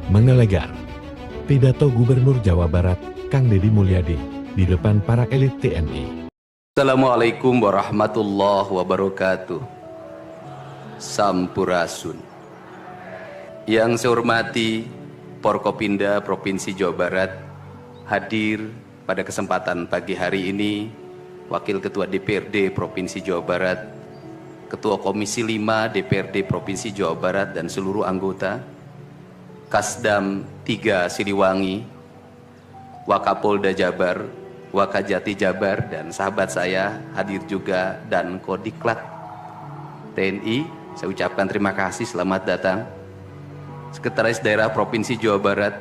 Menggelegar. Pidato Gubernur Jawa Barat, Kang Deddy Mulyadi, di depan para elit TNI. Assalamualaikum warahmatullahi wabarakatuh. Sampurasun. Yang saya hormati Forkopimda Provinsi Jawa Barat, hadir pada kesempatan pagi hari ini Wakil Ketua DPRD Provinsi Jawa Barat, Ketua Komisi 5 DPRD Provinsi Jawa Barat dan seluruh anggota, Kasdam 3 Siliwangi, Wakapolda Jabar, Wakajati Jabar, dan sahabat saya hadir juga, dan Kodiklat TNI. Saya ucapkan terima kasih, selamat datang. Sekretaris Daerah Provinsi Jawa Barat,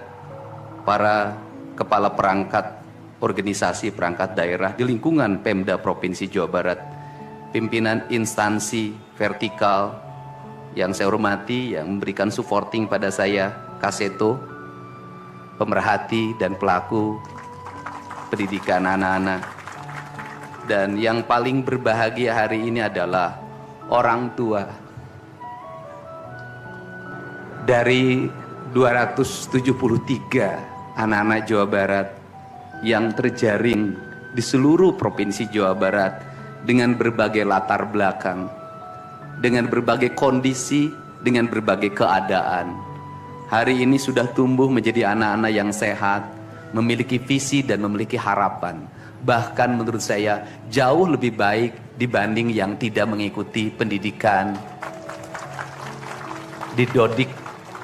para kepala perangkat organisasi perangkat daerah di lingkungan Pemda Provinsi Jawa Barat, pimpinan instansi vertikal yang saya hormati, yang memberikan supporting pada saya, Kaseto, pemerhati dan pelaku pendidikan anak-anak, dan yang paling berbahagia hari ini adalah orang tua. Dari 273 anak-anak Jawa Barat yang terjaring di seluruh provinsi Jawa Barat dengan berbagai latar belakang, dengan berbagai kondisi, dengan berbagai keadaan, hari ini sudah tumbuh menjadi anak-anak yang sehat, memiliki visi dan memiliki harapan. Bahkan menurut saya jauh lebih baik dibanding yang tidak mengikuti pendidikan di Dodik,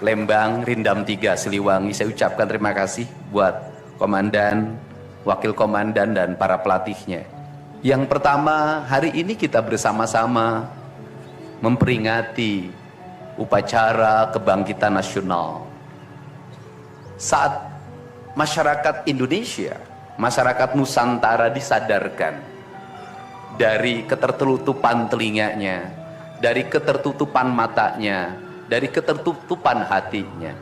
Lembang, Rindam 3 Siliwangi. Saya ucapkan terima kasih buat komandan, wakil komandan, dan para pelatihnya. Yang pertama, hari ini kita bersama-sama memperingati upacara kebangkitan nasional. Saat masyarakat Indonesia, masyarakat Nusantara disadarkan dari ketertutupan telinganya, dari ketertutupan matanya, dari ketertutupan hatinya,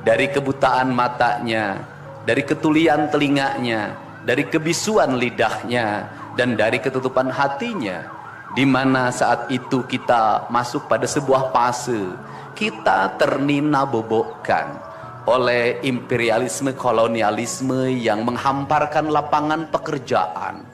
dari kebutaan matanya, dari ketulian telinganya, dari kebisuan lidahnya, dan dari ketutupan hatinya, di mana saat itu kita masuk pada sebuah fase kita ternina bobokkan oleh imperialisme kolonialisme yang menghamparkan lapangan pekerjaan,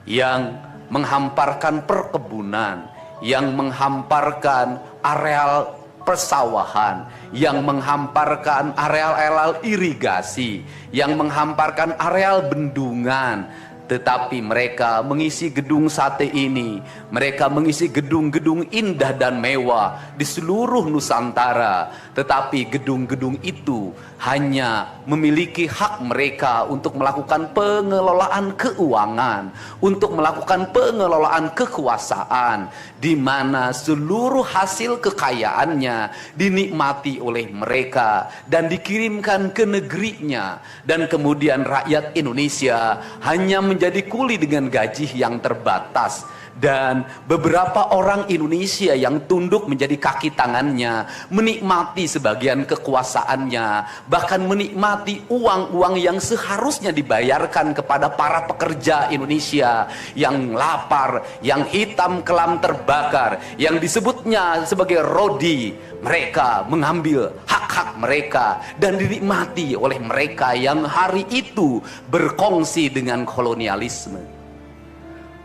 yang menghamparkan perkebunan, yang menghamparkan areal persawahan, yang menghamparkan areal-areal irigasi, yang menghamparkan areal bendungan. Tetapi mereka mengisi gedung sate ini, mereka mengisi gedung-gedung indah dan mewah di seluruh Nusantara. Tetapi gedung-gedung itu hanya memiliki hak mereka untuk melakukan pengelolaan keuangan, untuk melakukan pengelolaan kekuasaan, di mana seluruh hasil kekayaannya dinikmati oleh mereka dan dikirimkan ke negerinya. Dan kemudian rakyat Indonesia hanya menjadi kuli dengan gaji yang terbatas, dan beberapa orang Indonesia yang tunduk menjadi kaki tangannya, menikmati sebagian kekuasaannya, bahkan menikmati uang-uang yang seharusnya dibayarkan kepada para pekerja Indonesia yang lapar, yang hitam kelam terbakar, yang disebutnya sebagai rodi. Mereka mengambil hak-hak mereka dan dinikmati oleh mereka yang hari itu berkongsi dengan kolonialisme.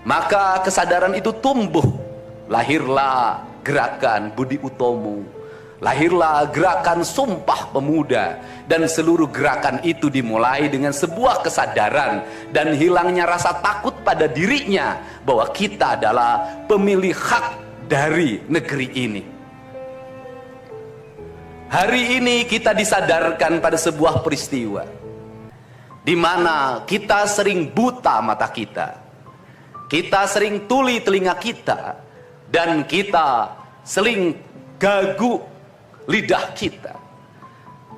Maka kesadaran itu tumbuh, lahirlah gerakan Budi Utomo, lahirlah gerakan Sumpah Pemuda, dan seluruh gerakan itu dimulai dengan sebuah kesadaran dan hilangnya rasa takut pada dirinya bahwa kita adalah pemilik hak dari negeri ini. Hari ini kita disadarkan pada sebuah peristiwa di mana kita sering buta mata kita. Kita sering tuli telinga kita, dan kita sering gagu lidah kita.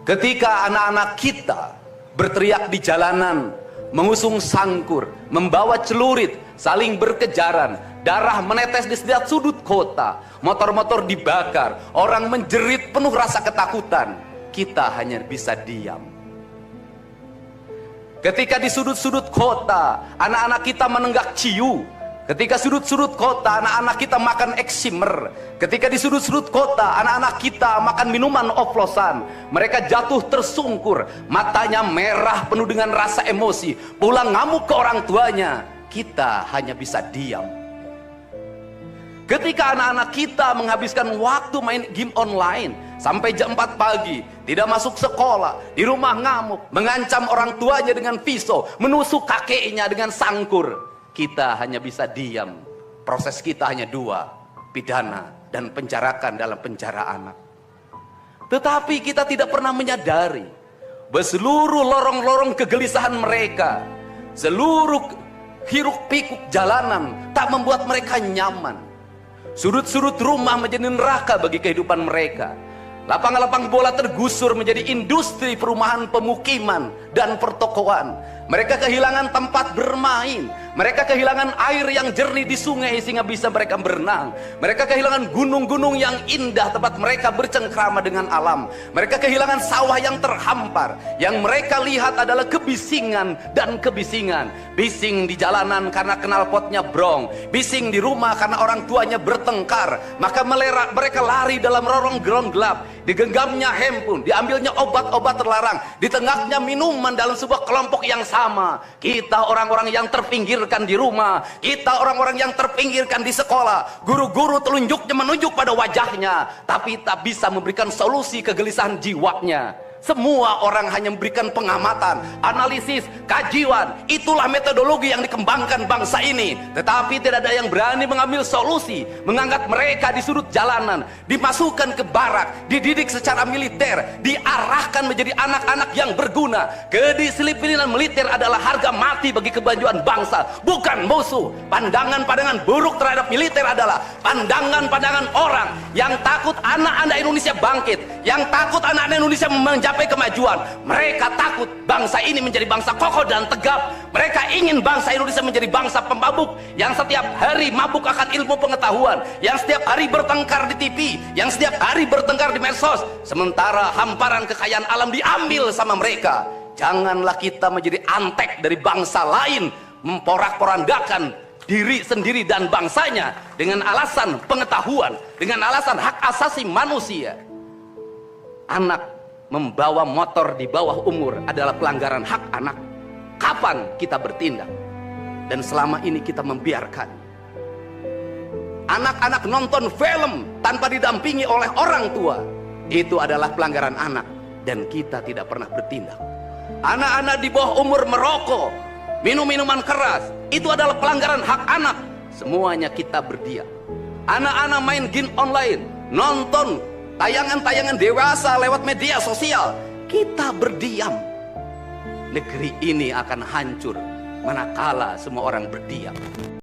Ketika anak-anak kita berteriak di jalanan, mengusung sangkur, membawa celurit, saling berkejaran, darah menetes di setiap sudut kota, motor-motor dibakar, orang menjerit penuh rasa ketakutan, kita hanya bisa diam. Ketika di sudut-sudut kota, anak-anak kita menenggak ciu Ketika sudut-sudut kota anak-anak kita makan eksimer, ketika di sudut-sudut kota anak-anak kita makan minuman oplosan, mereka jatuh tersungkur, matanya merah penuh dengan rasa emosi, pulang ngamuk ke orang tuanya, kita hanya bisa diam. Ketika anak-anak kita menghabiskan waktu main game online sampai jam 4 pagi, tidak masuk sekolah, di rumah ngamuk, mengancam orang tuanya dengan pisau, menusuk kakeknya dengan sangkur, kita hanya bisa diam. Proses kita hanya dua, pidana dan penjarakan dalam penjara anak. Tetapi kita tidak pernah menyadari bahwa seluruh lorong-lorong kegelisahan mereka, seluruh hiruk pikuk jalanan tak membuat mereka nyaman. Sudut-sudut rumah menjadi neraka bagi kehidupan mereka. Lapang-lapang bola tergusur menjadi industri perumahan, pemukiman dan pertokoan. Mereka kehilangan tempat bermain. Mereka kehilangan air yang jernih di sungai sehingga bisa mereka berenang. Mereka kehilangan gunung-gunung yang indah tempat mereka bercengkrama dengan alam. Mereka kehilangan sawah yang terhampar. Yang mereka lihat adalah kebisingan dan kebisingan. Bising di jalanan karena knalpotnya brong. Bising di rumah karena orang tuanya bertengkar. Maka mereka lari dalam lorong-lorong gelap. Digenggamnya handphone, diambilnya obat-obat terlarang, ditengahnya minuman dalam sebuah kelompok yang sama. Kita orang-orang yang terpinggirkan di rumah, kita orang-orang yang terpinggirkan di sekolah. Guru-guru telunjuknya menunjuk pada wajahnya, tapi tak bisa memberikan solusi kegelisahan jiwanya. Semua orang hanya memberikan pengamatan, analisis, kajian. Itulah metodologi yang dikembangkan bangsa ini. Tetapi tidak ada yang berani mengambil solusi, mengangkat mereka di sudut jalanan, dimasukkan ke barak, dididik secara militer, diarahkan menjadi anak-anak yang berguna. Kedisiplinan militer adalah harga mati bagi kemajuan bangsa, bukan musuh. Pandangan-pandangan buruk terhadap militer adalah pandangan-pandangan orang yang takut anak-anak Indonesia bangkit, yang takut anak-anak Indonesia mencapai kemajuan. Mereka takut bangsa ini menjadi bangsa kokoh dan tegap. Mereka ingin bangsa Indonesia menjadi bangsa pemabuk yang setiap hari mabuk akan ilmu pengetahuan, yang setiap hari bertengkar di TV, yang setiap hari bertengkar di medsos, sementara hamparan kekayaan alam diambil sama mereka. Janganlah kita menjadi antek dari bangsa lain, memporak-porandakan diri sendiri dan bangsanya dengan alasan pengetahuan, dengan alasan hak asasi manusia. Anak membawa motor di bawah umur adalah pelanggaran hak anak. Kapan kita bertindak? Dan selama ini kita membiarkan anak-anak nonton film tanpa didampingi oleh orang tua. Itu adalah pelanggaran anak, dan kita tidak pernah bertindak. Anak-anak di bawah umur merokok, minum minuman keras, itu adalah pelanggaran hak anak. Semuanya kita berdiam. Anak-anak main game online, nonton tayangan-tayangan dewasa lewat media sosial, kita berdiam. Negeri ini akan hancur manakala semua orang berdiam.